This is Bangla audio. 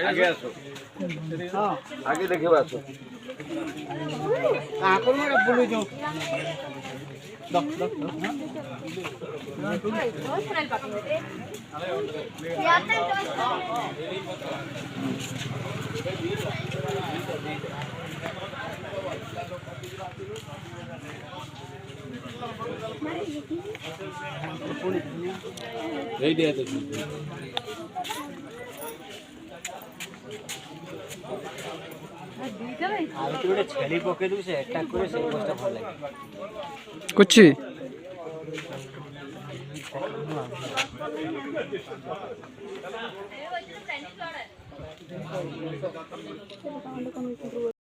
আগে আসো, আগে দেখে আসো। ଛେଳି ପକେଇ ଦବୁ ସେ ଆଟାକ୍ করে সেই পোস্টটা ভালো লাগে করছি